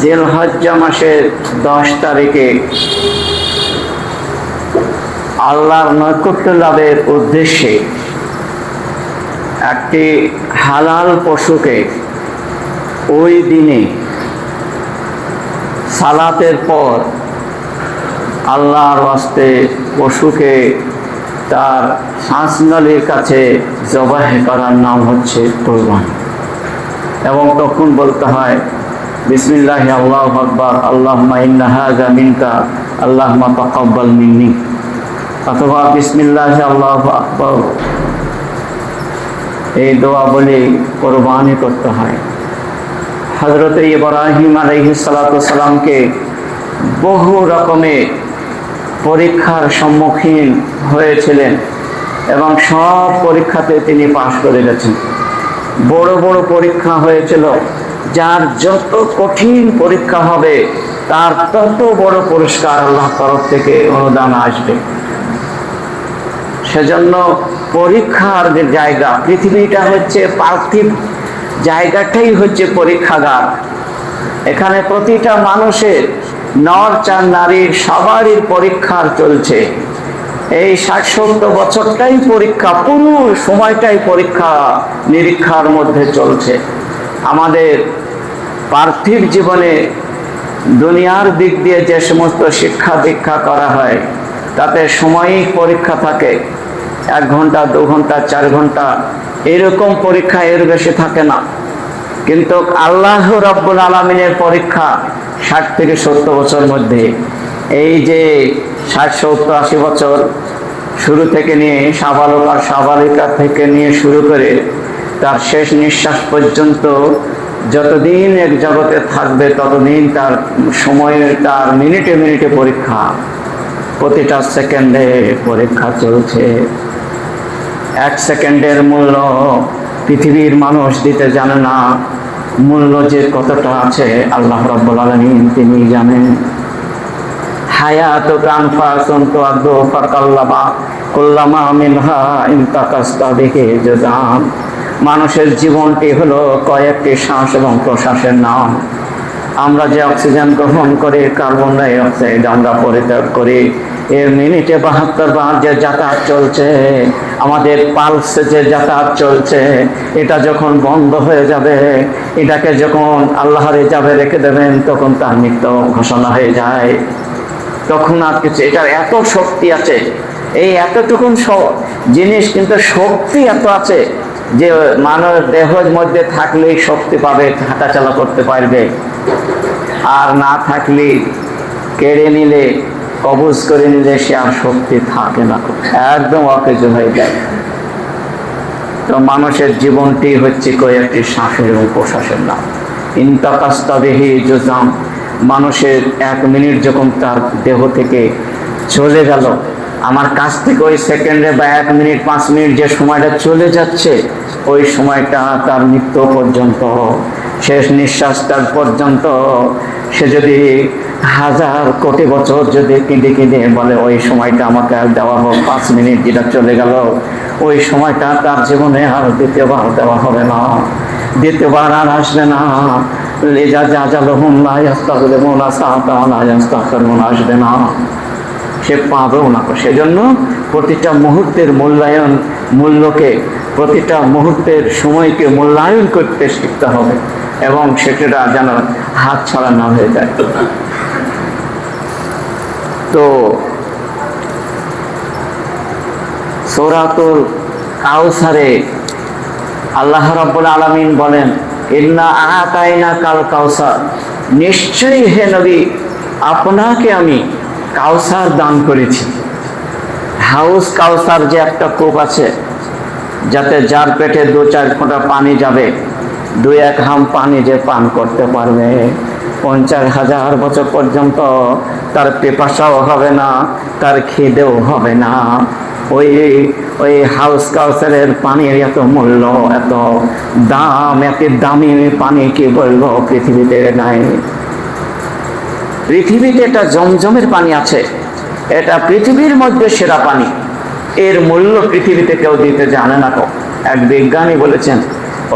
জিলহজ্জা মাসের 10 তারিখে আল্লাহর নৈকট্য লাভের উদ্দেশ্যে একটি হালাল পশুকে ওই দিনে সালাতের পর আল্লাহর ওয়াস্তে পশুকে তার শ্বাসনালীর কাছে জবাহ করার নাম হচ্ছে কুরবানি। এবং তখন বলতে হয় বিসমিল্লাহি আল্লাহু আকবার, আল্লাহুম্মা ইন্না হাযা মিনকা, আল্লাহুম্মা তাকাব্বাল মিন্নি, অথবা বিসমিল্লাহি আল্লাহু আকবার, এই দোয়া বলে কুরবানি করতে হয়। হযরত ইব্রাহিম আলাইহিস সালাতু ওয়াস সালামকে বহু রকমের পরীক্ষার সম্মুখীন হয়েছিলেন এবং সব পরীক্ষাতে তিনি পাশ করে গেছেন। বড় বড় পরীক্ষা হয়েছিল, যার যত কঠিন পরীক্ষা হবে তার তত বড় পুরস্কার আল্লাহর তরফ থেকে অনুদান আসবে। সেজন্য পরীক্ষার যে জায়গা, পৃথিবীটা হচ্ছে পার্থিব জায়গাটাই হচ্ছে পরীক্ষাগার। এখানে প্রতিটা মানুষের, নর চার নারীর সবারই পরীক্ষা চলছে। এই 60-70 বছরটাই পরীক্ষা, পুরো সময়টাই পরীক্ষা নিরীক্ষার মধ্যে চলছে। আমাদের পার্থিব জীবনে দুনিয়ার দিক দিয়ে যে সমস্ত শিক্ষা দীক্ষা করা হয় তাতে সাময়িক পরীক্ষা থাকে, 1 ঘন্টা 2 ঘন্টা 4 ঘন্টা, এরকম পরীক্ষা এর বেশি থাকে না। কিন্তু আল্লাহ রাব্বুল আলামিনের পরীক্ষা 60 থেকে 70 বছর মধ্যে, এই যে 60, 70, 80 বছর শুরু থেকে নিয়ে সাবালক আর সাবালিকা থেকে নিয়ে শুরু করে তার শেষ নিঃশ্বাস পর্যন্ত যতদিন এক জগতে থাকবে ততদিন তার সময়ে, তার মিনিটে মিনিটে পরীক্ষা, প্রতিটা সেকেন্ডে পরীক্ষা চলছে। 1 সেকেন্ডের মূল্য পৃথিবীর মানুষ দিতে জানে না, মূল্য যে কতটা আছে আল্লাহ রাব্বুল আলামিন তিনি জানেন। হায়াতু কানফাসুন তুআদ্দু ফাকাল্লামা কুল্লামা মিনহা ইনতাকাসতা বিহি জুজাম। মানুষের জীবনটি হলো কয়েকটি শ্বাস এবং প্রশ্বাসের নাম। আমরা যে অক্সিজেন গ্রহণ করি, কার্বন ডাই অক্সাইড আমরা পরিত্যাগ করি, এর মিনিটে 72 বার যে যাতায়াত চলছে, আমাদের পালসে যে যাতায়াত চলছে, এটা যখন বন্ধ হয়ে যাবে, এটাকে যখন আল্লাহর হিসাবে রেখে দেবেন তখন তার মৃত্যু ঘোষণা হয়ে যায়। তখন আর কিছু, এটার এত শক্তি আছে, এই এতটুকুন জিনিস কিন্তু শক্তি এত আছে যে মানব দেহের মধ্যে থাকলেই শক্তি পাবে, হাঁটাচলা করতে পারবে, আর না থাকলে কেড়ে নিলে, কবজ করে নিলে সে আর শক্তি থাকে না, একদম অকেজ হয়ে যায়। তো মানুষের জীবনটি হচ্ছে কয়েকটি শ্বাসের এবং প্রশ্বাসের নাম। ইনতাকাসতা বিহি জুজাম, মানুষের 1 মিনিট যখন তার দেহ থেকে চলে গেল, আমার কাছ থেকে ওই সেকেন্ডে বা 1 মিনিট 5 মিনিট যে সময়টা চলে যাচ্ছে, ওই সময়টা তার মৃত্যু পর্যন্ত, শেষ নিঃশ্বাসটার পর্যন্ত, সে যদি 1000 কোটি বছর যদি কেঁদে কেঁদে বলে ওই সময়টা আমাকে আর দেওয়া হোক, 5 মিনিট যেটা চলে গেল, ওই সময়টা তার জীবনে আর দ্বিতীয়বার দেওয়া হবে না, দ্বিতীয়বার আর আসবে না। আসবে না, সে পাবেও না। সেজন্য প্রতিটা মুহূর্তের মূল্যায়ন, মূল্যকে, প্রতিটা মুহূর্তের সময়কে মূল্যায়ন করতে শিখতে হবে এবং সেটা যেন হাত ছাড়া না হয়ে যায়। তো সূরাতুল কাউসারে আল্লাহ রাব্বুল আলামিন বলেন, ইন্না আতাইনা কাল কাউসার, নিশ্চয়ই হে নবী আপনাকে আমি কাউসার দান করেছি। হাউস কাউসার যে একটা কূপ আছে, যাতে যার পেটে 2-4 ফোঁটা পানি যাবে, 2-1 হাম পানি যে পান করতে পারবে, 50,000 বছর পর্যন্ত তার পিপাসাও হবে না, তার খিদেও হবে না। ওই হাউস কাউসারের পানির এত মূল্য, এত দাম, এত দামি পানি কি বলবো পৃথিবীতে নাই। পৃথিবীতে একটা জমজমের পানি আছে, এটা পৃথিবীর মধ্যে সেরা পানি, এর মূল্য পৃথিবীতে কেউ দিতে জানে না। তো এক বিজ্ঞানী বলেছেন,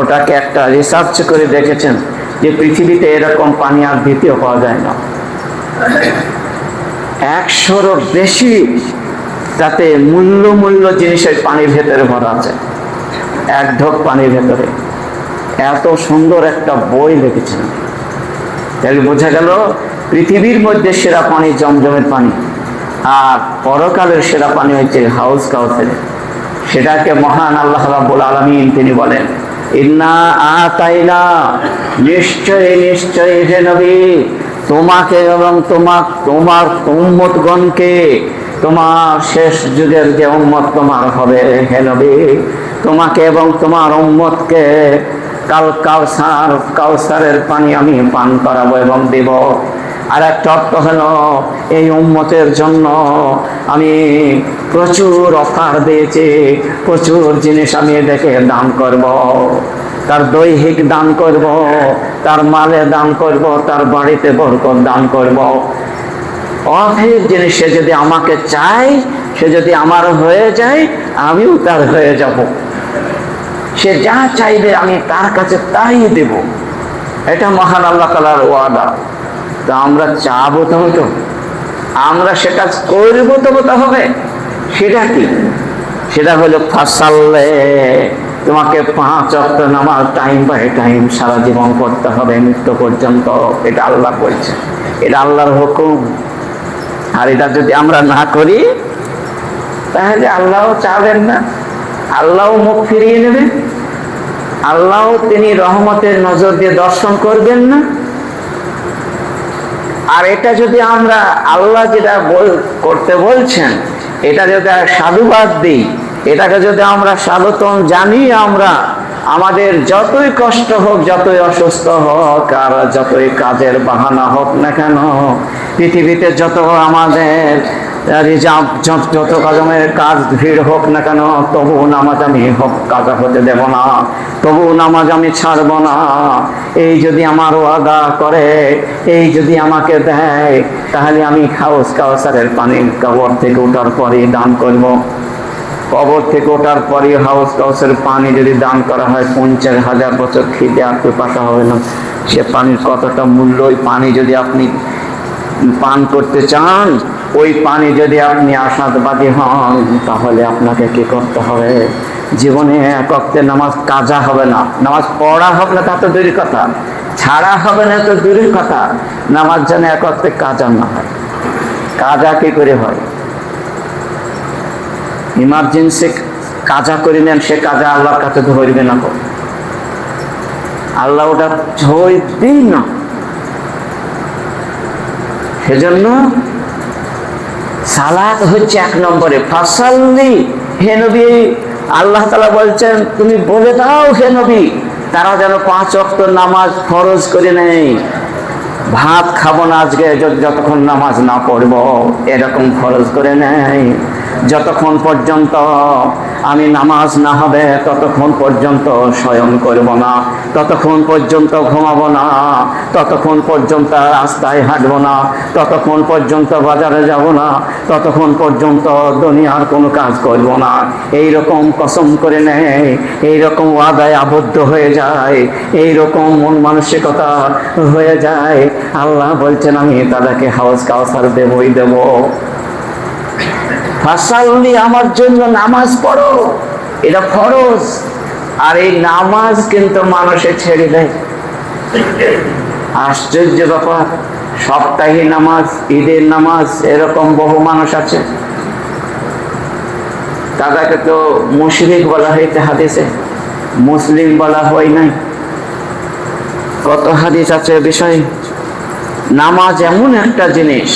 ওটাকে একটা রিসার্চ করে দেখেছেন, যে পৃথিবীতে এরকম পানি আর দ্বিতীয় পাওয়া যায় না। 100-এরও বেশি তাতে মূল্য জিনিসের পানির ভেতরে ভরা আছে, এক ঢোক পানির ভেতরে। এত সুন্দর একটা বই লিখেছেন। তাহলে বোঝা গেল পৃথিবীর মধ্যে সেরা পানি জমজমের পানি, আর পরকালের সেরা পানি হচ্ছে হাউজ কাউসার। সেটাকে মহান আল্লাহ রাব্বুল আলামিন তিনি বলেন, ইন্না আতাইনা, নিশ্চয়ই হে নবী, তোমাকে এবং তোমার উম্মতগণকে, তোমার শেষ যুগের যে উম্মত তোমার হবে হে নবী, তোমাকে এবং তোমার উম্মতকে কাউসারের পানি আমি পান করাবো এবং দেব। আর একটা অর্থ হলো এই উম্মতের জন্য আমি প্রচুর অফার দিয়েছি, প্রচুর জিনিস আমি এদেরকে দান করব। তার দৈহিক দান করব, তার মালে দান করব, তার বাড়িতে বরকত দান করব। অনেক জিনিস সে যদি আমাকে চায়, সে যদি আমার হয়ে যায়, আমিও তার হয়ে যাব। সে যা চাইবে আমি তার কাছে তাই দেব। এটা মহান আল্লাহ তাআলার ওয়াদা। তা আমরা চাবো তবে তো, আমরা সেটা করবো তবে তো হবে। সেটা কি? সেটা হলো ফাসাল্লে, তোমাকে 5 ওয়াক্ত নামাজ টাইম বাই টাইম সারা জীবন পড়তে হবে, মৃত্যু পর্যন্ত। এটা আল্লাহ বলছে, এটা আল্লাহর হুকুম। আর এটা যদি আমরা না করি তাহলে আল্লাহ চাবেন না, আল্লাহ মুখ ফিরিয়ে নেবেন, আল্লাহ তিনি রহমতের নজর দিয়ে দর্শন করবেন না। আর এটা যদি আমরা আল্লাহ যেটা করতে বলছেন এটা যদি সাধুবাদ দিই, এটাকে যদি আমরা স্বাগতম জানি, আমরা আমাদের যতই কষ্ট হোক, যতই অসুস্থ হোক, আর যতই কাজের বাহানা হোক না কেন, পৃথিবীতে যত আমাদের রিজার্ভ যত কাজমের কাজ ভিড় হোক না কেন, তবু নামাজ আমি কাজা হতে দেব না, তবু নামাজ আমি ছাড়ব না। এই যদি আমার ওয়াদা করে, এই যদি আমাকে দেয়, তাহলে আমি কাউসারের পানি কবর থেকে ওঠার পরে দান করব। কবর থেকে ওঠার পরে হাউস কাউসারের পানি যদি দান করা হয়, 50,000 বছর খিদে আর পিপাসা হবে না। সে পানির কতটা মূল্য! ওই পানি যদি আপনি পান করতে চান, ওই পানি যদি আপনি আশাবাদী হন, তাহলে আপনাকে কি করতে হবে? জীবনে এক ওয়াক্তে নামাজ কাজা হবে না, নামাজ পড়া হবে না তা তো দূরের কথা, ছাড়া হবে না তো দূরের কথা, নামাজ যেন এক ওয়াক্তে কাজা না হয়। কাজা কি করে হয়? ইমার্জেন্সি কাজা করে নেন, সে কাজা আল্লাহর কাছে ধরবে না, আল্লাহ ওটা ধরবেই না। সেজন্য সালাত হচ্ছে 1 নম্বরে। ফাসাল্লি, হে নবী, আল্লাহ তাআলা বলছেন তুমি বলে দাও হে নবী, তারা যেন 5 ওয়াক্ত নামাজ ফরজ করে নেয়। ভাত খাবো না আজকে যতক্ষণ নামাজ না পড়বো, এরকম ফরজ করে নেয়। যতক্ষণ পর্যন্ত আমি নামাজ না হবে ততক্ষণ পর্যন্ত শয়ন করব না, ততক্ষণ পর্যন্ত ঘুমাবো না, ততক্ষণ পর্যন্ত রাস্তায় হাঁটবো না, ততক্ষণ পর্যন্ত বাজারে যাব না, ততক্ষণ পর্যন্ত দুনিয়ার কোনো কাজ করব না। এইরকম কসম করে নেয়, এইরকম ওয়াদায় আবদ্ধ হয়ে যায়, এইরকম মন মানসিকতা হয়ে যায়। আল্লাহ বলছেন আমি তাদেরকে হাউস কাউসার দেবই দেব। ফাসাল্লি, আমার জন্য নামাজ পড়ো, এটা ফরজ। আর এই নামাজ কিন্তু মানুষে ছেড়ে দেয়। আশ্চর্য ব্যাপার, সপ্তাহে নামাজ, ঈদের নামাজ, এরকম বহু মানুষ আছে, তাদেরকে তো মুশরিক বলা হয়েছে হাদিসে, মুসলিম বলা হয় নাই। কত হাদিস আছে বিষয়ে। নামাজ এমন একটা জিনিস,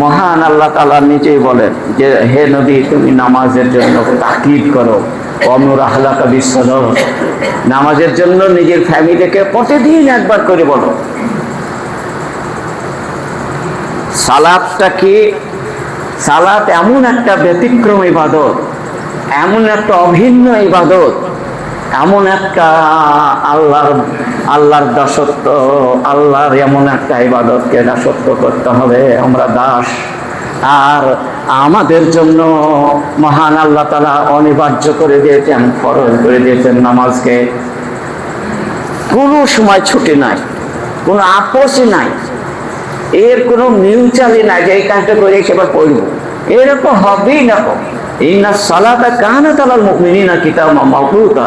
মহান আল্লাহ তাআলা নিজেই বলেন যে হে নবী তুমি নামাজের জন্য তাকিদ করো, অমর আহলাকা বিসসালাহ, নামাজের জন্য নিজের ফ্যামিলিকে প্রতিদিন একবার করে বলো। সালাতটা কি? সালাত এমন একটা ব্যতিক্রম ইবাদত, এমন একটা অভিন্ন ইবাদত, এমন একটা আল্লাহর দাসত্ব, আল্লাহর এমন একটা ইবাদতকে দাসত্ব করতে হবে, আমরা দাস। আর আমাদের জন্য মহান আল্লাহ তাআলা অনিবার্য করে দিয়েছেন, ফরজ করে দিয়েছেন নামাজকে। কোনো সময় ছুটি নাই, কোনো আপোষই নাই, এর কোনো মিউচুয়ালি নাই যে এই কাজটা করে সেবার পড়বো, এরকম হবেই না। ইন্না সালাতা কানাত আলাল মুমিনিনা কিতাবাম মাওকুতা,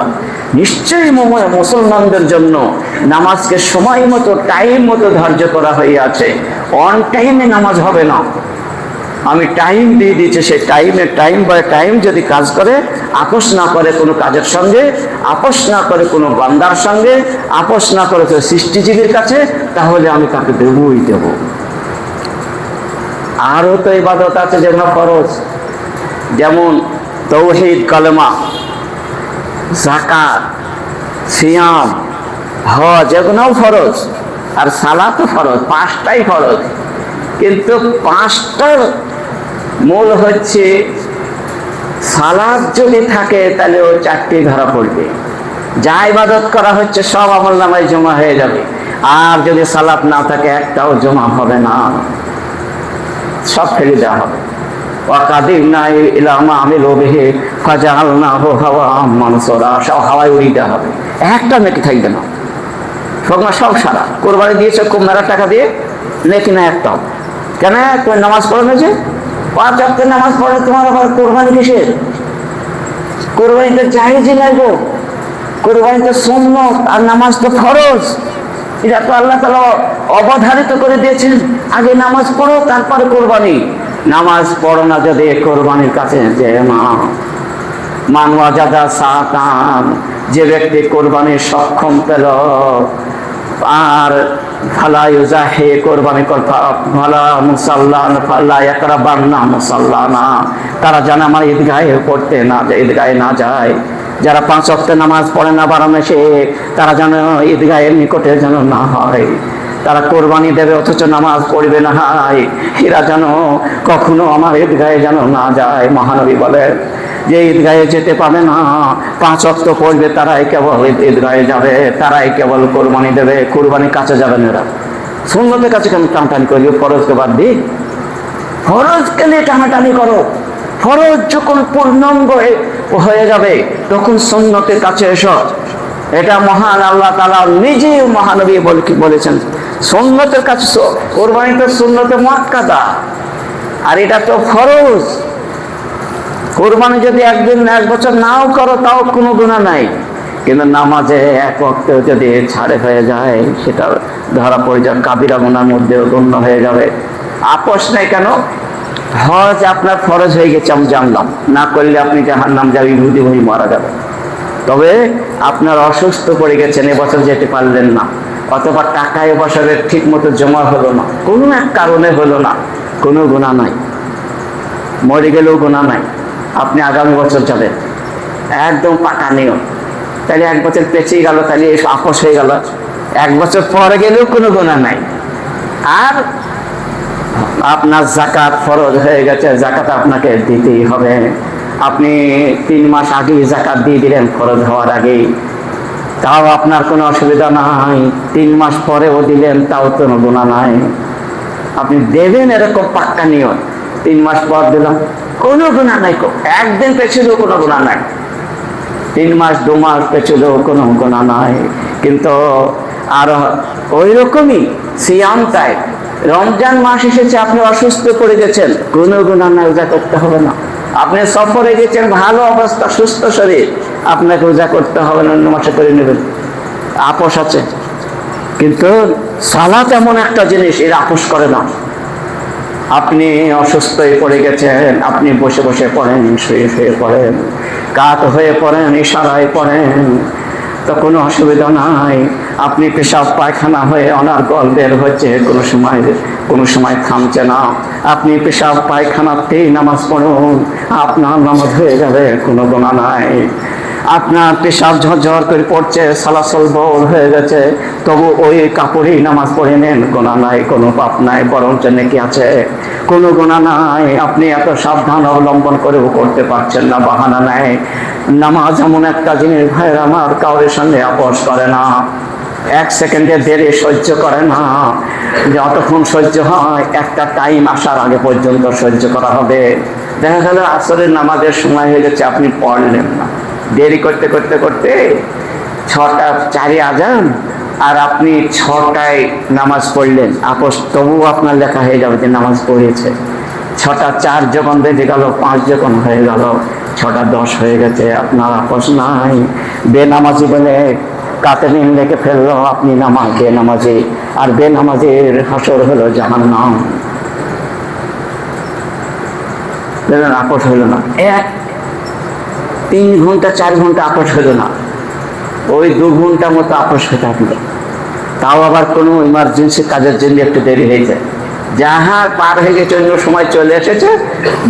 নিশ্চয়ই মুসলমানদের জন্য নামাজকে সময় মতো টাইম মতো ধার্য করা হইয়াছে। অন টাইমে নামাজ হবে না, আমি টাইম দিয়ে দিয়েছি, সেই টাইম বাই টাইম যদি কাজ করে, আপোষ না করে কোনো কাজের সঙ্গে, আপোষ না করে কোনো বান্দার সঙ্গে, আপোষ না করে কোনো সৃষ্টিজীবীর কাছে, তাহলে আমি তাকে দেবই দেব। আরও তো ইবাদত আছে যেমন ফরজ, যেমন তাওহীদ, কালেমা, যাকাত, সিয়াম, হজ, এগুলোও ফরজ। আর সালাতও ফরজ, 5টাই ফরজ। কিন্তু 5টার মূল হচ্ছে সালাত যদি থাকে তাহলে ও 4টি ধরা পড়বে, যা ইবাদত করা হচ্ছে সব আমলনামায় জমা হয়ে যাবে। আর যদি সালাত না থাকে একটাও জমা হবে না, সব ফেলে দেওয়া হবে। ওয়াকাদিমনা ইলা মা আমিলু বিহি ফাজআলনাহু হাওয়াম মানসুরা, সব হাওয়ায় উড়িয়ে দেওয়া হবে, একটা নেকি থাকবে না। সব সারা কোরবানি দিয়েছে খুব মেলা টাকা দিয়ে, নেকি না একটাও। কেন? তুমি নামাজ পড়ো না, যে 5 ওয়াক্ত নামাজ পড়ে, তোমার আবার কোরবানি কিসের? কোরবানিটা জায়েজই লাগবে, কোরবানিটা সুন্নত আর নামাজ তো ফরজ। এটা তো আল্লাহ তাআলা অবধারিত করে দিয়েছেন, আগে নামাজ পড়ো তারপরে কোরবানি। নামাজ পড়ো না যদি কোরবানির কাছে যে মান ওয়াজাদা সাতান, যে ব্যক্তি কোরবানির সক্ষম পেল, আর ফালা ইউজাহি, কোরবানি করতে ফালা মুসাল্লান ফালা ইয়াকরাবান্না মুসাল্লানা, তারা যেন আমার ঈদগাহে পড়তে না যায়, ঈদগাহে না যায়। যারা 5 ওয়াক্ত নামাজ পড়ে না বারাণসী, তারা যেন ঈদগাহের নিকটে যেন না হয়। তারা কোরবানি দেবে অথচ নামাজ পড়বে না, এরা যেন কখনো আমার ঈদগাহে যেন না যায়। মহানবী বলে যে ঈদগাহে যেতে পাবে না, 5 ওয়াক্ত পড়বে তারাই কেবল ঈদগাহে যাবে, তারাই কেবল কোরবানি দেবে। কোরবানি কাছে যাবেন এরা, সুন্নতের কাছে কেন টানাটানি করি? ফরজকে বাদ দিই, ফরজকে নিয়ে টানাটানি করো। ফরজ যখন পূর্ণাঙ্গ হয়ে যাবে তখন সুন্নতের কাছে এসো। এটা মহান আল্লাহ তাআলা নিজে মহানবী বলেছেন, সুন্নতের কাছে। কোরবানি তো সুন্নতে মুআক্কাদা, আর এটা তো ফরজ। কোরবানি যদি 1 বছর নাও করো তাও কোনো গুনাহ নাই, কিন্তু নামাজে 1 ওয়াক্ত যদি ছাড়ে হয়ে যায়, সেটা ধরা পড়ে যাবে, কাবিরা গুনার মধ্যে গণ্য হয়ে যাবে। আপোষ নেই কেন? হজ আপনার ফরজ হয়ে গেছে, আমি জানলাম, না করলে আপনি জাহান্নাম যাবেন, ইহুদি হয়ে মারা যাবেন। তবে আপনার অসুস্থ পড়ে গেছেন, এবছর যেতে পারলেন না, অথবা টাকা এবছরের ঠিক মতো জমা হলো না, কোনো এক কারণে হলো না, কোনো গুনাহ নাই। মরে গেলেও গুনাহ নাই, আপনি আগামী বছর যাবেন, একদম পাকা নিয়ম। তাহলে 1 বছর পেছিয়ে গেল, তাহলে আপোষ হয়ে গেল। 1 বছর পরে গেলেও কোনো গুনাহ নাই। আর আপনার যাকাত ফরজ হয়ে গেছে, যাকাত আপনাকে দিতেই হবে। আপনি 3 মাস আগে যাকাত দিয়ে দিলেন ফরজ হওয়ার আগে, তাও আপনার কোনো অসুবিধা নাই। 3 মাস পরেও দিলেন, তাও কোনো গুনাহ নাই। আপনি দেবেন এরকম পাক্কা নিয়ম। 3 মাস পর দিলাম, কোনো গুনাহ নাই। একদিন পেছলেও কোনো গুনাহ নাই, 3 মাস 2 মাস পেছলেও কোনো গুনাহ নাই। কিন্তু আর ওই রকমই সিয়াম টাইম, রমজান মাস এসেছে, আপনি অসুস্থ পড়ে গেছেন, কোনো গুনাহ নাই, রোজা করতে হবে না। আপনি সফরে গেছেন, ভালো অবস্থা, সুস্থ শরীর, আপনাকে রোজা করতে হবে না, অন্য মাসে করে নেবেন। আপোষ আছে। কিন্তু সালাত এমন একটা জিনিস, এর আপোষ করে না। আপনি অসুস্থ হয়ে পড়ে গেছেন, আপনি বসে বসে পড়েন, শুয়ে শুয়ে পড়েন, কাত হয়ে পড়েন, ইশারায় পড়েন, তো কোনো অসুবিধা নাই। আপনি পেশাব পায়খানা হয়ে অনার্গল বের হচ্ছে, কোনো সময় থামছে না। আপনি পেশাব পায়খানাতেই নামাজ পড়ুন, আপনার নামাজ হয়ে যাবে, কোনো গুনাহ নাই। আপনার পেশাব ঝরঝর করে পড়ছে, সালাসল বল হয়ে গেছে, তবু ওই কাপড়েই নামাজ পড়ে নেন, গুনাহ নাই, কোনো পাপ নাই, বরঞ্চ নেকি আছে, কোনো গুনাহ নাই। আপনি এত সাবধান অবলম্বন করেও করতে পারছেন না, বাহানা নাই। নামাজ এমন একটা জিনিস ভাইয়ের আমার, কাউরের সঙ্গে আপোষ করে না, 1 সেকেন্ডের দেরি সহ্য করে না। যতক্ষণ সহ্য হয়, একটা টাইম আসার আগে পর্যন্ত সহ্য করা হবে। দেখা গেল আসরের নামাজের সময় হয়ে গেছে, আপনি পড়লেন না, দেরি করতে করতে করতে 6টা 4-এ আজান আর আপনি 6টায় নামাজ পড়লেন, আপোষ তবুও আপনার লেখা হয়ে যাবে যে নামাজ পড়েছে। 6টা 4 যখন বেজে গেল, 5 যখন হয়ে গেল, 6টা 10 হয়ে গেছে, আপনার আপোষ নাই। বেনামাজি বলে কাতেরিন লেখে ফেললো, আপনি বেনামাজি, আর বেনামাজির হাসর হলো জাহান্নাম। আপোষ হলো না, 3 ঘন্টা 4 ঘন্টা আপোষ হলো না, ওই 2 ঘন্টা মতো আপোষ হয়ে থাকলো। তাও আবার কোনো ইমার্জেন্সি কাজের জন্য একটু দেরি হয়ে যায়, যাহা পার হয়ে গেছে, অন্য সময় চলে এসেছে,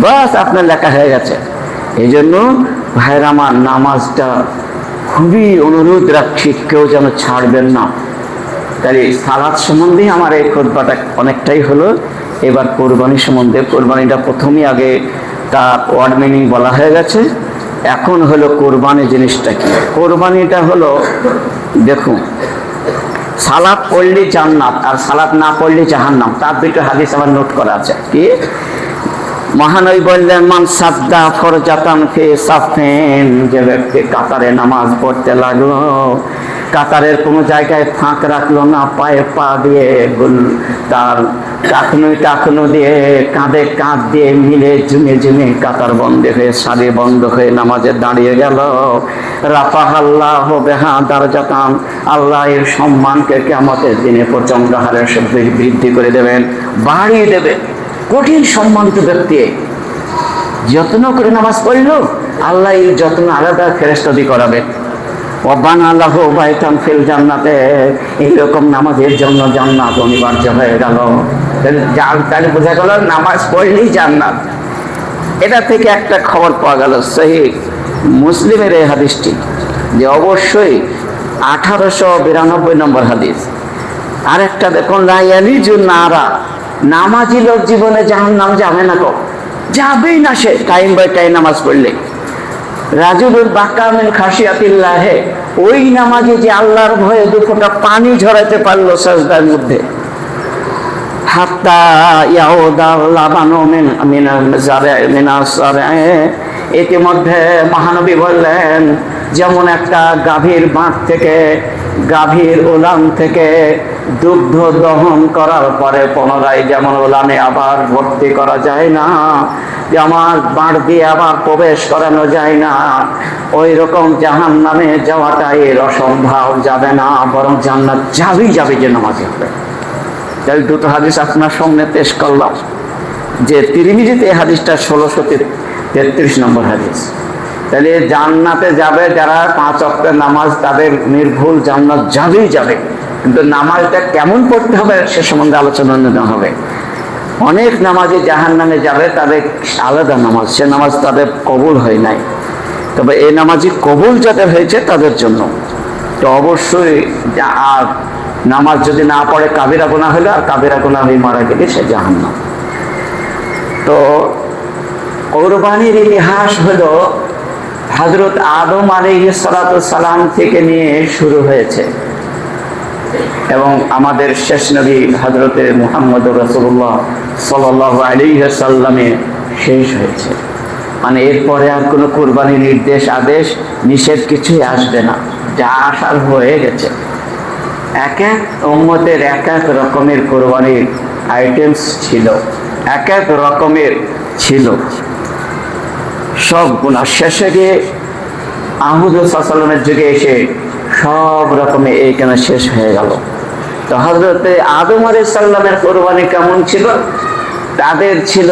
বাস আপনার লেখা হয়ে গেছে। এই জন্য ভাইরা আমার, নামাজটা খুবই অনুরোধ রাখছি, কেউ যেন ছাড়বেন না। তাহলে সালাত সম্বন্ধে আমার এই খুতবাটা অনেকটাই হলো। এবার কোরবানি সম্বন্ধে, কোরবানিটা প্রথমেই আগে তার ওয়ার্ড মিনিং বলা হয়ে গেছে। এখন হলো কোরবানি জিনিসটা কি। কোরবানিটা হলো, দেখুন, সালাত পড়লে জান্নাত আর সালাত না পড়লে জাহান্নাম, তার দুটো হাদিস আমার নোট করা আছে। কি মহানবী বললেন, মান সাদ্দা ফরজাতান ফি সাফিন, যে ব্যক্তি কাতারে নামাজ পড়তে লাগলো, কাতারের কোনো জায়গায় ফাঁক রাখলো না, পায়ে পা দিয়ে, তার টাকনু দিয়ে, কাঁধে কাঁধ দিয়ে মিলে জুমে জুমে কাতার বন্ধ হয়ে, সারি বন্ধ হয়ে নামাজে দাঁড়িয়ে গেল, রাফাহাল্লাহ বিহা দারজাতান, আল্লাহ এর সম্মানকে কিয়ামতের দিনে প্রচন্ড হারে বৃদ্ধি করে দেবেন, বাড়িয়ে দেবেন। কঠিন সম্মানিত ব্যক্তি যত্ন করে নামাজ পড়লো, আল্লাহ এই যত্ন আলাদা ফেরেশতাদি করাবে। ওয়াবানাল্লাহু বাইতান ফিল জান্নাতে, এইরকম নামাজের জন্য জান্নাত অনিবার্য হয়ে গেল। তাহলে বোঝা গেল নামাজ পড়লেই জান্নাত। এটা থেকে একটা খবর পাওয়া গেল সহিহ মুসলিমের এই হাদিসটি, যে অবশ্যই 1892 নম্বর হাদিস। আরেকটা দেখুন, লায়ালিজুন নারা, নামাজি লোক জীবনে জাহান্নাম যাবে না, যাবেই না সে টাইম বাই টাইম নামাজ পড়লে। রাজুলুল বাকা মিন খাশিয়াতিল্লাহ, ওই নামাজি যে আল্লাহর ভয়ে 2 ফোঁটা পানি ঝরাতে পারলো সাজদার মধ্যে। হাত্তা ইয়াউদা লাবানু ইতিমধ্যে মহানবী বললেন, যেমন একটা গাভীর বাঁধ থেকে, গাভীর উলান থেকে দুগ্ধ দহন করার পরে পুনরায় যেমন উলানে আবার ভর্তি করা যায় না, যে আমার বাঁধ দিয়ে আবার প্রবেশ করানো যায় না, ওই রকম জাহান্নামে যাওয়াটা এর অসম্ভব, যাবে না, বরং জান্নাত যাবেই যাবে যে নামাজি হবে। তাই 2টো হাদিস আপনার সামনে পেশ করলাম, যে তিরমিজিতে এই হাদিসটা 1633 নম্বর হাদিস। তাহলে জান্নাতে যাবে যারা 5 ওয়াক্তের নামাজ, তাদের নির্ভুল জান্নাত যাবেই যাবে। কিন্তু নামাজটা কেমন পড়তে হবে সে সম্বন্ধে আলোচনা নেওয়া হবে। অনেক নামাজি জাহান্নামে যাবে, তাদের আলাদা নামাজ, সে নামাজ তাদের কবুল হয় নাই। তবে এই নামাজি কবুল যাদের হয়েছে তাদের জন্য তো অবশ্যই, আর নামাজ যদি না পড়ে কাবিরা গুনাহ হলে, আর কাবিরা গুনাহ হয়ে মারা গেলে সে জাহান্নাম। তো কোরবানির ইতিহাস হলো হযরত আদম আলাইহিস সালাতু সালাম থেকে নিয়ে শুরু হয়েছে, এবং আমাদের শেষ নবী হযরতে মুহাম্মদুর রাসূলুল্লাহ সাল্লাল্লাহু আলাইহি ওয়াসাল্লামে শেষ হয়েছে। মানে এরপরে আর কোনো কোরবানির নির্দেশ, আদেশ, নিষেধ কিছুই আসবে না, যা আসার হয়ে গেছে। এক এক উম্মতের এক এক রকমের কোরবানির আইটেমস ছিল, এক এক রকমের ছিল সব গুণা। শেষে গিয়ে আহমদ সাল্লামের যুগে এসে সব রকমের এইখানে শেষ হয়ে গেল। তো হযরতে আদম আলাইহিস সালামের কোরবানি কেমন ছিল? তাদের ছিল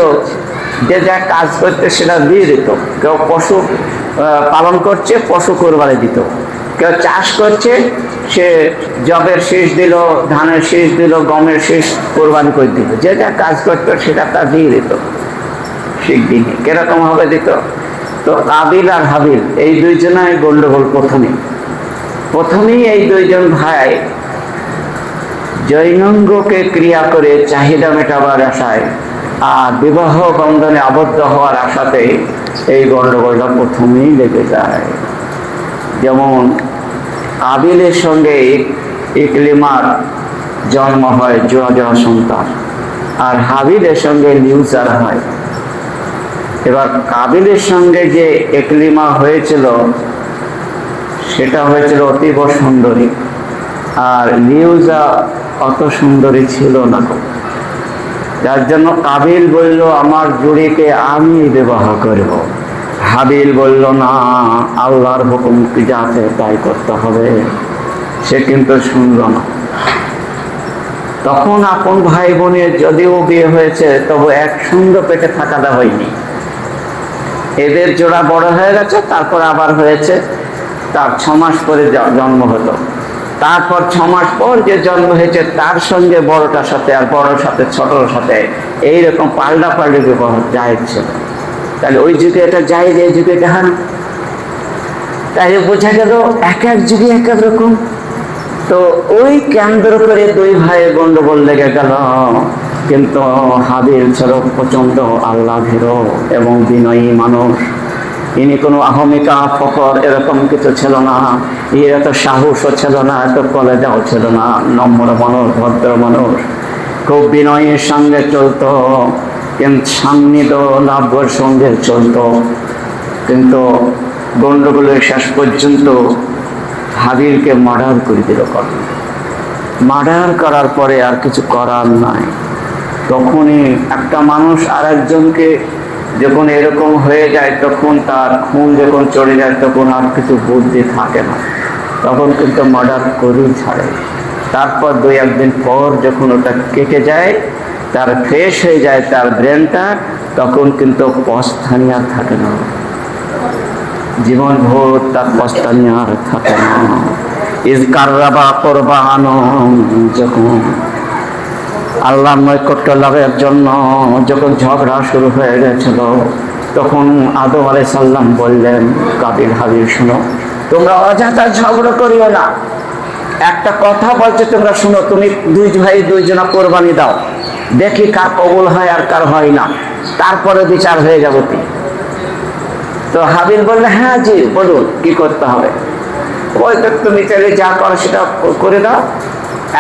যে যা কাজ করতে সেটা দিয়ে দিত। কেউ পশু পালন করছে, পশু কোরবানি দিত। কেউ চাষ করছে, সে জবের শীষ দিল, ধানের শীষ দিল, গমের শীষ কোরবানি করে দিত। যেটা কাজ করতো সেটা তা দিয়ে দিত। ঠিক দিনে কিরকম ভাবে দিত? তো কাবিল আর হাবিল এই 2 জনাই গন্ডগোল। প্রথমেই এই 2 জন ভাই জৈনাঙ্গকে ক্রিয়া করে চাহিদা মেটাবার আশায় আর বিবাহ বন্ধনে আবদ্ধ হওয়ার আশাতে এই গন্ডগোলটা প্রথমেই লেগে যায়। যেমন কাবিলের সঙ্গে ইকলিমার জন্ম হয় জোয়া সন্তান, আর হাবিলের সঙ্গে লিউজার হয়। এবার কাবিলের সঙ্গে যে ইকলিমা হয়েছিল সেটা হয়েছিল অতীব সুন্দরী, আর লিউজা অত সুন্দরী ছিল না। যার জন্য কাবিল বলল আমার জুড়িকে আমি বিবাহ করব। হাবিল বলল না, আল্লাহর হুকুম কি যা আছে তাই করতে হবে। সে কিন্তু শুনল না। তখন আপন ভাই বোনের যদিও বিয়ে হয়েছে, তবু একসঙ্গে পেটে থাকাটা হয়নি। এদের জোড়া বড় হয়ে গেছে, তারপর আবার হয়েছে, তার 6 মাস পরে জন্ম হলো। তারপর 6 মাস পর যে জন্ম হয়েছে তার সঙ্গে বড়টার সাথে আর বড়র সাথে ছোটর সাথে এইরকম পাল্টাপাল্টি বিবাহ জায়েজ ছিল। তাহলে ওই যুগে এটা জায়েজ, এই যুগে এটা হারাম। তাই বোঝা গেল এক এক যুগে এক এক রকম। তো ওই কেন্দ্র করে 2 ভাইয়ের গন্ডগোল লেগে গেল। কিন্তু হাবিল ছিল প্রচন্ড আল্লাহ ভীরু এবং বিনয়ী মানুষ। ইনি কোনো আহমিকা ফখর এরকম কিছু ছিল না, এর এত সাহসও ছিল না, এত কলেজাও ছিল না। নম্র মানুষ, ভদ্র মানুষ, খুব বিনয়ের সঙ্গে চলতো, কিন্তু সান্নিধ্য লাভ্যর সঙ্গে চলতো। কিন্তু গন্ডগোলের শেষ পর্যন্ত হাবিলকে মার্ডার করে দিল। মার্ডার করার পরে আর কিছু করার নাই। তখনই একটা মানুষ আর একজনকে যখন এরকম হয়ে যায়, তখন তার খুন যখন চলে যায়, তখন আর কিছু বুদ্ধি থাকে না, তখন কিন্তু মার্ডার করেই ছাড়ে। তারপর 2-1 দিন পর যখন ওটা কেটে যায়, তার ফ্রেশ হয়ে যায় তার ব্রেনটা, তখন কিন্তু পস্থানি আর থাকে না, জীবন ভোর তার পস্থানি আর থাকে না। ইজ কাররাবা কুরবান, যখন আল্লাহর নৈকট্য লাভের জন্য যখন ঝগড়া শুরু হয়ে গেছিল, তখন আদম আলাইহিস সালাম বললেন, কাবিল হাবিল শুনো, তোমরা অযথা ঝগড়া করিও না। একটা কথা বলছে তোমরা শুনো, তুমি 2 ভাই 2 জনা কোরবানি দাও, দেখি কার কবুল হয় আর কার হয় না, তারপরে বিচার হয়ে যাবে। তো হাবিল বললে, হ্যাঁ জি বলুন কি করতে হবে। ওই তো তুমি চাইলে যা করো সেটা করে দাও।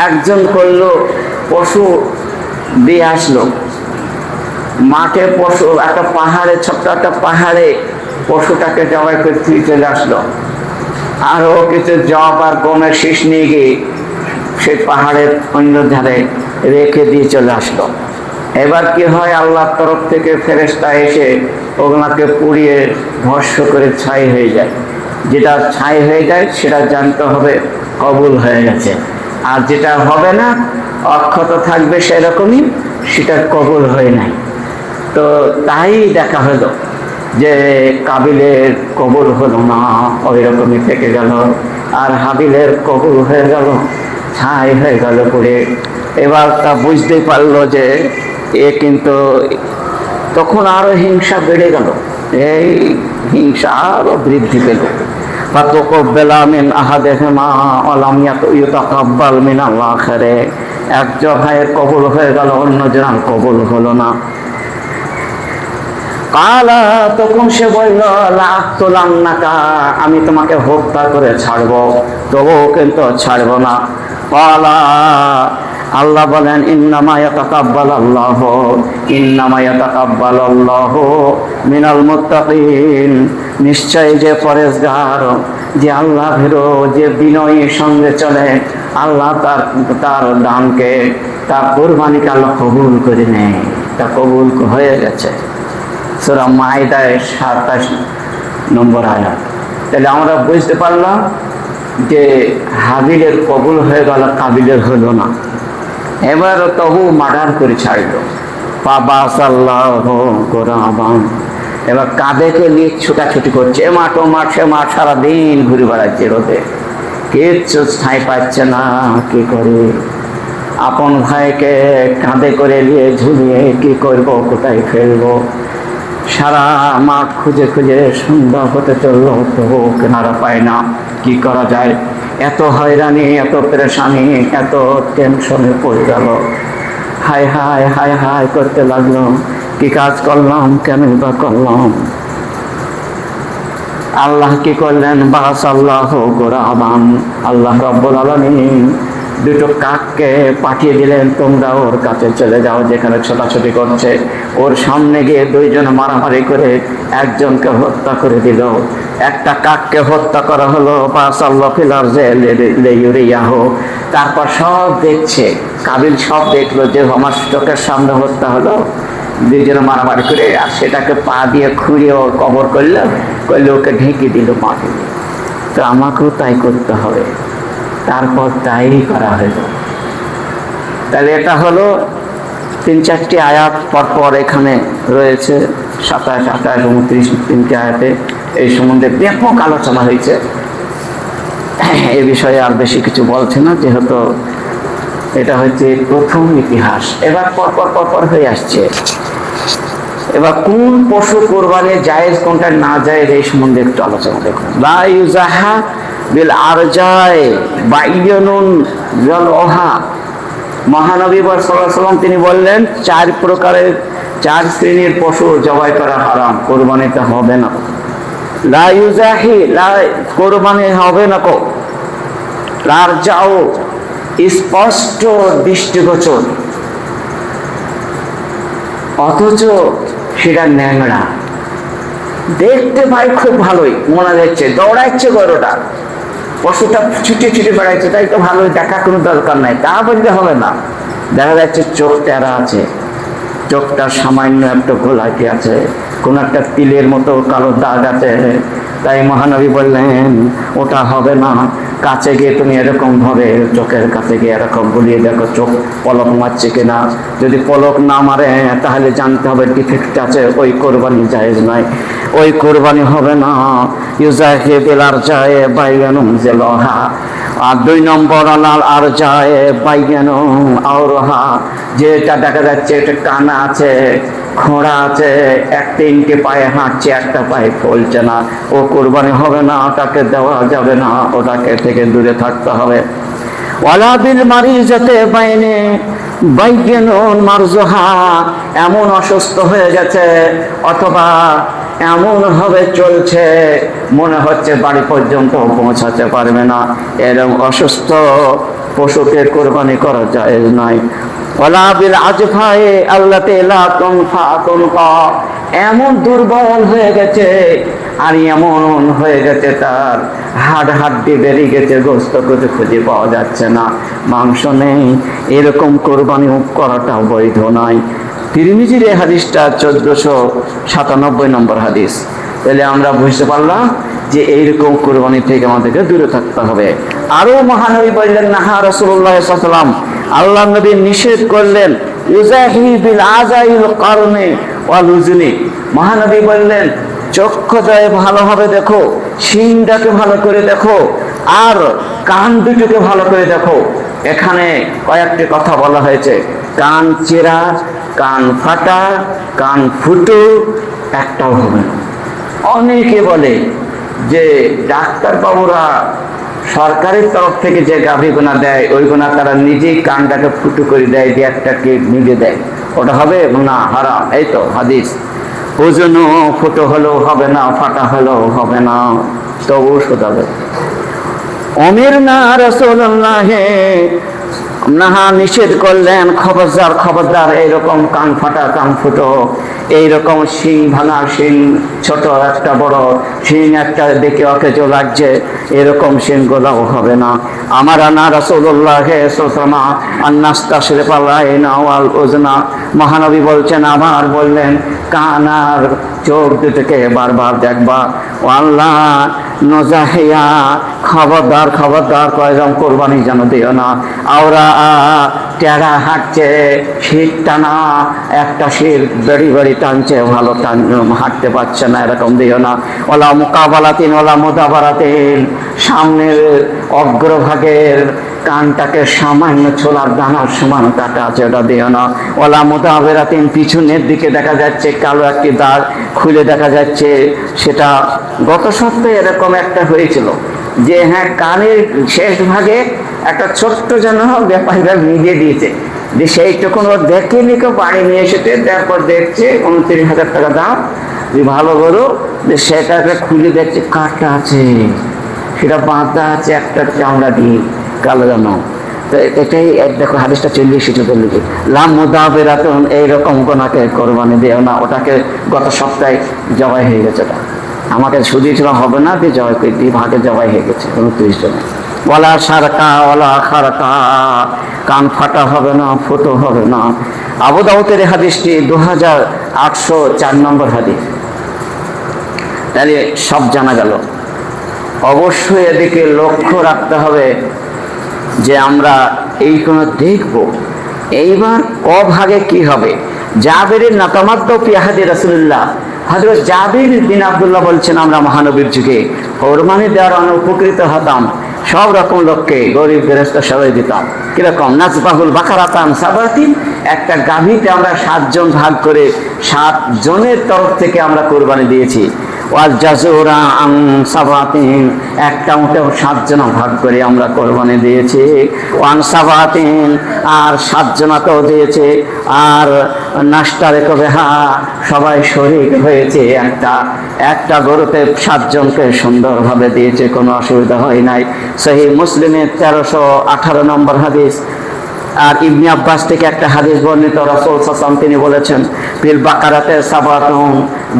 একজন করলো, পশু দিয়ে আসলো মাঠে, পশু একটা পাহাড়ে, ছোট্ট একটা পাহাড়ে পশুটাকে জবাই করে চলে আসলো। আর ও কিছু জব আর গমের শীষ নিয়ে গিয়ে সেই পাহাড়ের অন্য ধারে রেখে দিয়ে চলে আসলো। এবার কি হয়, আল্লাহর তরফ থেকে ফেরেশতা এসে ওগুলাকে পুড়িয়ে ভস্ম করে ছাই হয়ে যায়। যেটা ছাই হয়ে যায় সেটা জানতে হবে কবুল হয়ে গেছে, আর যেটা হবে না, অক্ষত থাকবে সেরকমই, সেটা কবুল হয় নাই। তো তাই দেখা হলো যে কাবিলের কবুল হলো না, ওই রকমই থেকে গেল, আর হাবিলের কবুল হয়ে গেল, ছাই হয়ে গেল পুড়ে। এবার তা বুঝতেই পারলো যে এ কিন্তু, তখন আরো হিংসা বেড়ে গেল, এই হিংসা আরো বৃদ্ধি পেল। একজন ভাইয়ের কবুল হয়ে গেল, অন্য জনের কবুল হলো না। কালা, তখন সে বলল, আমি তোমাকে হত্যা করে ছাড়বো, তবুও কিন্তু ছাড়বো না। কালা, আল্লাহ বলেন, ইন্নামা ইয়াতাকাব্বালুল্লাহু মিনাল মুত্তাকিন, নিশ্চয় যে পরেজগার, যে আল্লাহ ভীরু, যে বিনয়ের সঙ্গে চলে, আল্লাহ তার দানকে, তার কুরবানিকে আল্লাহ কবুল করে নেয়। তা কবুল হয়ে গেছে। সূরা মাইদায় 27 নম্বর আয়াত। তাহলে আমরা বুঝতে পারলাম যে হাবিলের কবুল হয়ে গেল, কাবিলের হলো না। এবার তবু মার্ডার করে ছাড়ল। এবার কাঁধেকে নিয়ে ছুটাছুটি করছে, এ মাঠ ও মাঠ, সে মাঠ, সারাদিন ঘুরে বেড়াচ্ছে রোদে, কিচ্ছু ঠাঁই পাচ্ছে না। কি করে আপন ভাইকে কাঁধে করে নিয়ে ঝুলিয়ে কি করব, কোথায় ফেলবো? সারা মাঠ খুঁজে খুঁজে সন্ধ্যা হতে চললো, তবু কেনারা পায় না। কি করা যায়? এত হয়রানি, এত পেরেশানি, এত টেনশনে পড়ে গেল। হায় হায় হায় হায় করতে লাগলো, কি কাজ করলাম, কেন বা করলাম? আল্লাহ কি করলেন? বাস আল্লাহ গোরাবান, আল্লাহ রব্বুল আলামিন দুটো কাককে পাঠিয়ে দিলেন, তোমরা ওর কাছে চলে যাও যেখানে ছোটাছুটি করছে। ওর সামনে গিয়ে দুইজনে মারামারি করে একজনকে হত্যা করে দিল। একটা কাককে হত্যা করা হলো, তারপর সব দেখছে, কাবিল সব দেখলো যে আমার চোখের সামনে হত্যা হলো, দুইজনে মারামারি করে, আর সেটাকে পা দিয়ে খুঁড়িয়ে ওর কবর করলো, ওকে ঢেকে দিল মাটি। তো আমাকেও তাই করতে হবে। তারপর তাই করা হইল। তাহলে এটা হলো 3-4টি আয়াত পরপর এখানে রয়েছে, 27, 28, 29 তিনটি আয়াতে এই সম্বন্ধে ব্যাপক আলোচনা হয়েছে। এ বিষয়ে আর বেশি কিছু বলছে না, যেহেতু এটা হচ্ছে প্রথম ইতিহাস। এবার পরপর হয়ে আসছে। এবার কোন পশু কোরবানি জায়েজ, কোনটা না জায়েজ, এই সম্বন্ধে একটু আলোচনা দেখুন। লা ইউজাহা বিল আরজায় বাইয়ুন জালহা। মহানবী সাল্লাল্লাহু আলাইহি ওয়াসাল্লাম তিনি বললেন 4 প্রকারের 4 শ্রেণীর পশু জবাই করা হারাম, কোরবানিতে হবে না। লা ইউজাহি, লা কোরবানি হবে না কো। লার যাও স্পষ্ট দৃষ্টিগোচর, অথচ সেটা ন্যাংরা, দেখতে পাই খুব ভালোই মনে যাচ্ছে, দৌড়াচ্ছে গরুটা, পশুটা ছুটে ছুটে বেড়াচ্ছে, তাই তো ভালোই, দেখা কোনো দরকার নাই, তা বলতে হবে না। দেখা যাচ্ছে চোখ টেরা আছে, চোখটার সামান্য একটা ঘোলাটি আছে, কোন একটা তিলের মতো কালো দাগ আছে, তাই মহানবী বললেন ওটা হবে না। কাছে গিয়ে তুমি এরকম ভাবে চোখের কাছে গিয়ে এরকম বুলিয়ে দেখো চোখ পলক মারছে কিনা, যদি পলক না মারে তাহলে জানতে হবে ডিফেক্ট আছে, ওই কোরবানি জায়েজ নাই, ওই কোরবানি হবে না। ইউজাহি বিল আরজায় বাইয়ানুম জালহা। আর 2 নম্বর আলাল আরজায় বাইয়ানুম আওরহা, যেটা দেখা যাচ্ছে এটা কানা আছে, খোঁড়া আছে, 1-3 পায়ে হাঁটছে, একটা পায়ে চলছে না, ও কোরবানি হবে না, ওটাকে দেওয়া যাবে না, ওটাকে থেকে দূরে থাকতে হবে। ওয়ালা বিল মারিজাতে বাইনে বাইয়ানুন মারজুহা, এমন অসুস্থ হয়ে গেছে অথবা এমন ভাবে চলছে মনে হচ্ছে বাড়ি পর্যন্ত পৌঁছাতে পারবে না, এরকম অসুস্থ পশুকে কোরবানি করা জায়েজ নাই। ওয়ালা বিল আজফায়ে আল্লাতি লা তুনফা তুনফা, এমন দুর্বল হয়ে গেছে আর এমন হয়ে গেছে তার হাড্ডি বেরিয়ে গেছে, গোস্ত খুঁজে পাওয়া যাচ্ছে না, মাংস নেই, এরকম কোরবানি করাটা বৈধ নয়। তিরমিজির এই হাদিসটা 1497 নম্বর হাদিস। তাহলে আমরা বুঝতে পারলাম যে এইরকম কোরবানি থেকে আমাদেরকে দূরে থাকতে হবে। আরো মহানবী বললেন, নাহা রাসূলুল্লাহ সাল্লাল্লাহু আলাইহি ওয়াসাল্লাম, আল্লাহ নবী নিষেধ করলেন, ইউজাহি বিল আজাইল কারনে ওয়াল উজনি। মহানবী বললেন চক্ষুটায় ভালোভাবে দেখো, শিংটাকে ভালো করে দেখো, আর কান দুটোকে ভালো করে দেখো। এখানে কয়েকটি কথা বলা হয়েছে, কান চেরা, কান ফাটা, কান ফুটো, একটাও হবে না। অনেকে বলে যে ডাক্তার বাবুরা সরকারের তরফ থেকে যে গাভী গোনা দেয়, ওই গোনা তারা নিজেই কানটাকে ফুটো করে দেয়, যে একটাকে নিজে দেয়, ওটা হবে না, হারাম। এই তো হাদিস। ওজনও ফুটো হলেও হবে না, ফাটা হলেও হবে না, তবু শোধাবে। অমির না রাসূলুল্লাহ নাহা, নিষেধ করলেন, খবরদার এইরকম কান ফাটা, কান ফুটো, এইরকম শিং ভাঙা, শিং ছোট একটা বড় শিং একটা দেখে অকেজো লাগছে, এরকম শিং গোলাও হবে না। আমার আনা রাসূলুল্লাহ সাল্লাল্লাহু আলাইহি ওয়াসাল্লাম, মহানবী বলছেন, আমার বললেন কান আর চোখ দুটোকে বারবার দেখবা। আল্লাহ নজাহিয়া, খবরদার কয়জন কোরবানি যেন দিও না। আওরা টেরা হাঁটছে, শীত টানা, একটা শীত বেড়ি টানছে, ভালো হাঁটতে পারছে না, এরকম দিও না। ওলা মুকাবালাতিন ওলা মুদাবারাতিন, সামনের অগ্রভাগের কানটাকে সামান্য ছোলার দানার সমান কাটা আছে, ওটা দিও না। ওলা মুদাবারাতিন, পিছনের দিকে দেখা যাচ্ছে কালো একটি দাগ খুলে দেখা যাচ্ছে, সেটা গত সপ্তাহে এরকম একটা হয়েছিল যে হ্যাঁ, কানের শেষ ভাগে একটা ছোট্ট যেন ব্যাপারীরা মিলিয়ে দিয়েছে, যে সেইটুকুন ও দেখেনি, কেউ বাড়ি নিয়ে এসেছে, তারপর দেখছে 29,000 টাকা দাম, যে ভালো গরু, যে সেটাকে খুলে দেখছে কাটা আছে, সেটা বাঁধা আছে একটা চামড়া দিয়ে, কালো জানো। তো এটাই দেখো হাদিসটা 40 সিটের লিখি লাম মুদাবিরাতুন, এইরকম গোনাকে কোরবানি দিও না। ওটাকে গত সপ্তাহে জবাই হয়ে গেছে, ওটা আমাকে শুধিয়েছিল হবে না, দিয়ে জবাই করে দিয়ে ভাগে জবাই হয়ে গেছে 29 জনে। ওয়ালা সারকা ওয়ালা খারকা, কান ফাটা হবে না, ফুটো হবে না। আবু দাউদের হাদিসটি 2804 নম্বর হাদিস। তাহলে সব জানা গেল। অবশ্যই এদিকে লক্ষ্য রাখতে হবে যে আমরা এই কোনো দেখব এইবার ভাগে কি হবে। জাবেরের নাতামাদ্দ পিয়াহাদি রাসূলুল্লাহ, হযরত জাবির বিন আব্দুল্লাহ বলছেন, আমরা মহানবীর যুগে কোরবানি দেওয়ার উপকৃত হতাম, সব রকম লোককে, গরিব গৃহস্থ সবাই দিতাম। কিরকম? নাজবাহুল বাকারাতান সাবাতিন, একটা গাভীতে আমরা 7 জন ভাগ করে 7 জনের তরফ থেকে আমরা কোরবানি দিয়েছি। ওয়াল জাজুরা আন সাবাতিন, একটা উটেও 7 জন ভাগ করে আমরা কোরবানি দিয়েছি। ওয়ান সাবাতিন, আর 7 জনাকেও দিয়েছে। আর নাস্তা রেখে সবাই শরীক হয়েছে, একটা গরুতে 7 জনকে সুন্দরভাবে দিয়েছে, কোনো অসুবিধা হয় নাই। সহিহ মুসলিমের 1318 নম্বর হাদিস। আর ইবনে আব্বাস থেকে একটা হাদিস বর্ণিত, রাসূল সাল্লাল্লাহু আলাইহি ওয়াসাল্লাম তিনি বলেছেন, ফিল বাকারাতে সাবাতুন,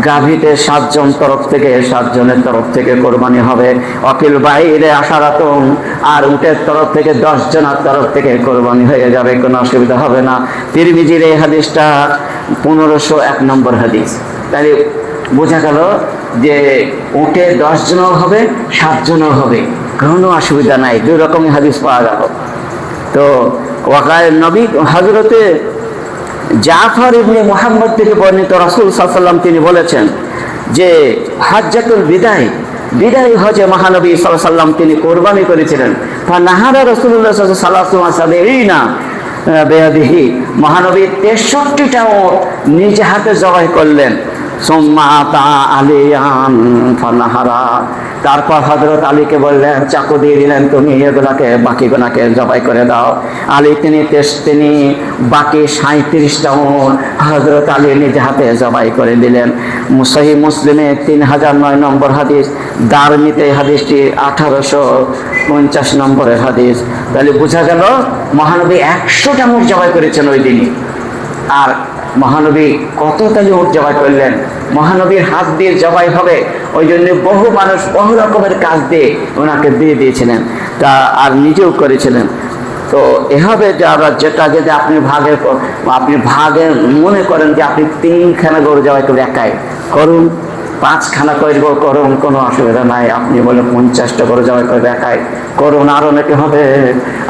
গাভীতে 7 জন তরফ থেকে, 7 জনের তরফ থেকে কোরবানি হবে। অকিল বাইরে আশারাতুন, আর উটের তরফ থেকে 10 জনের তরফ থেকে কোরবানি হয়ে যাবে, কোনো অসুবিধা হবে না। তিরমিজির এই হাদিসটা 1501 নম্বর হাদিস। তাই বোঝা গেল যে উটে 10 জনও হবে, 7 জনও হবে, কোনো অসুবিধা নাই, 2 রকমের হাদিস পাওয়া গেল। তো ওয়াকায়ের নবী হযরতে জাফর ইবনে মুহাম্মদ থেকে বর্ণিত, রাসূল সাল্লাল্লাহু আলাইহি ওয়াসাল্লাম তিনি বলেছেন যে হাজ্জাতুল বিদায় হজে মহানবী সাল্লাল্লাহু আলাইহি ওয়াসাল্লাম তিনি কোরবানি করেছিলেন। ফানাহারা রাসূলুল্লাহ সাল্লাল্লাহু আলাইহি ওয়াসাল্লাম বেয়াদিহি, মহানবী 63টাও নিজ হাতে জবাই করলেন। সুম্মা আতা আলিয়ান ফানাহারা, তারপর হযরত আলীকে বললেন, চাকু দিয়ে দিলেন, তুমি এগুলাকে বাকিগুলাকে জবাই করে দাও। আলী তিনি বাকি 37টাও হযরত আলী নিজ হাতে জবাই করে দিলেন। সহিহ মুসলিমে 3009 নম্বর হাদিস, দারমিতে হাদিসটি 1850 নম্বরের হাদিস। তাহলে বোঝা গেল মহানবী 100টা উট জবাই করেছেন ওই দিনই। আর মহানবী কত তাহলে উট জবাই করলেন? মহানবীর হাত দিয়ে জবাই হবে, ওই জন্য বহু মানুষ বহু রকমের কাজ দিয়ে ওনাকে দিয়ে দিয়েছিলেন, তা আর নিজেও করেছিলেন। তো এভাবে যেটা যদি আপনি ভাগে মনে করেন যে আপনি 3খানা গরু জবাই করে একাই করুন, 5খানা করুন, কোনো অসুবিধা নাই। আপনি বলে 50টা গরু জবাই করে একাই করুন, আর অনেকে হবে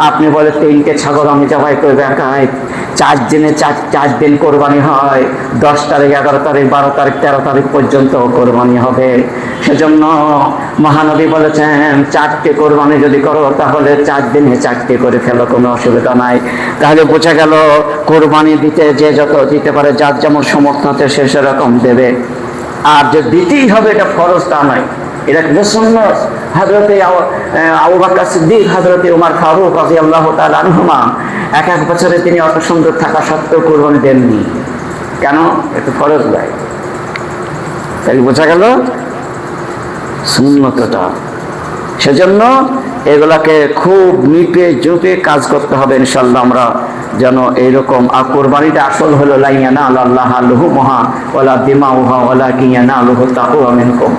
আপনি বলে 3টে ছাগল আমি জবাই করবে একাই। 4 দিন কোরবানি হয়, 10 তারিখ 11 তারিখ 12 তারিখ 13 তারিখ পর্যন্ত কোরবানি হবে। সেজন্য মহানবী বলেছেন 4টে কোরবানি যদি করো তাহলে 4 দিনে 4টে করে ফেলো, কোনো অসুবিধা নাই। তাহলে বোঝা গেল কোরবানি দিতে যে যত দিতে পারে, যার যেমন সমর্থ আছে সে সেরকম দেবে। আর যে দিতেই হবে এটা ফরজ তা নয়, এটা সুন্নাত। হযরতে আবু বকর সিদ্দিক, হযরতে ওমর ফারুক রাদিয়াল্লাহু তাআলা আনহুমা 1 বছরে তিনি অত সুন্দর থাকা সত্ত্বেও কোরবানি দেননি। কেন? এটা ফরজ নয়। তাই বোঝা গেল সুন্নতটা। সেজন্য এগুলাকে খুব নিপে জুপে কাজ করতে হবে ইনশাআল্লাহ, আমরা যেন এইরকম। আর কোরবানিটা আসল হলো লা ইয়ানালাল্লাহু লুহুমুহা ওয়ালা দিমাউহা ওয়ালাকিন ইয়ানালুহু তাকওয়া মিনকুম।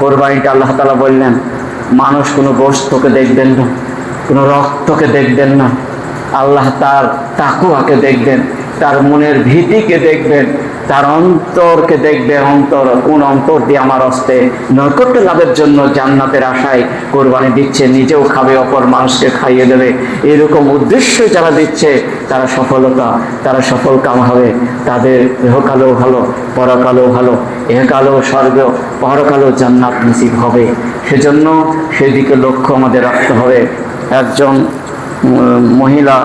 কোরবানিটা আল্লাহ তাআলা বললেন, মানুষ কোনো গোশতকে দেখবেন না, কোনো রক্তকে দেখবেন না, আল্লাহ তার তাকওয়াকে দেখবেন, তার মনের ভীতিকে দেখবেন, তার অন্তরকে দেখবে। কোন অন্তর দিয়ে আমার হস্তে নৈকট্য লাভের জন্য জান্নাতের আশায় কোরবানি দিচ্ছে, নিজেও খাবে, অপর মানুষকে খাইয়ে দেবে, এরকম উদ্দেশ্য যারা দিচ্ছে তারা সফল কাম হবে। তাদের ইহকালেও ভালো, পরকালেও ভালো, ইহকালেও স্বর্গ, পরকালেও জান্নাত নসিব হবে। সেজন্য সেদিকে লক্ষ্য আমাদের রাখতে হবে। একজন মহিলা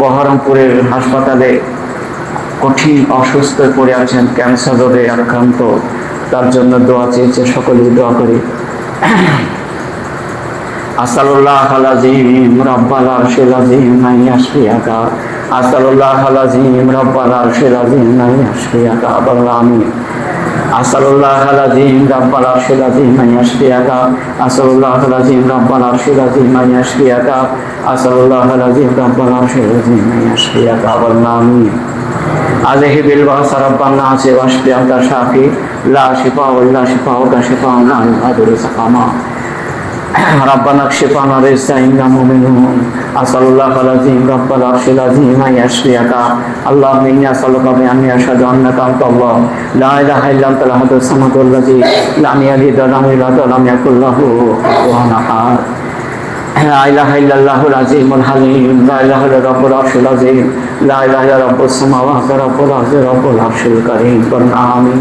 বহরমপুরের হাসপাতালে কঠিন অসুস্থ পড়ে আছেন, ক্যান্সার রোগে আক্রান্ত। তার জন্য দোয়া চেয়েছে, সকলেই দোয়া করি। আসআলুল্লাহাল আযীম রাব্বাল আরশিল আযীম আন ইয়াশফিয়াকা, আসআলুল্লাহাল আযীম রাব্বাল আরশিল আযীম আন ইয়াশফিয়াকা। আমিন। আসালুল্লাহল আযীম রাব্বাল আরশিল আযীম মান ইয়াশফিয়াকা আসালুল্লাহল আযীম রাব্বাল আরশিল আযীম মান ইয়াশফিয়াকা আসালুল্লাহল আযীম রাব্বাল আরশিল আযীম মান ইয়াশফিয়াকা আমিন عليه بالبعث ربنا عسى واشفي أنت شافي لا شفاء إلا شفاءك شفاء لا يغادر سقما ربنا اكشف عنا الرجس إنا مؤمنون أسأل الله العظيم رب العرش العظيم أن يشفيك اللهم إني أسألك بأني أشهد أنك أنت الله لا إله إلا أنت الأحد الصمد الذي لم يلد ولم يولد ولم يكن له كفوا أحد لا إله إلا الله العظيم الحليم لا إله إلا رب العرش العظيم لا إله إلا رب السماوات رب الأرض رب العرش الكريم آمين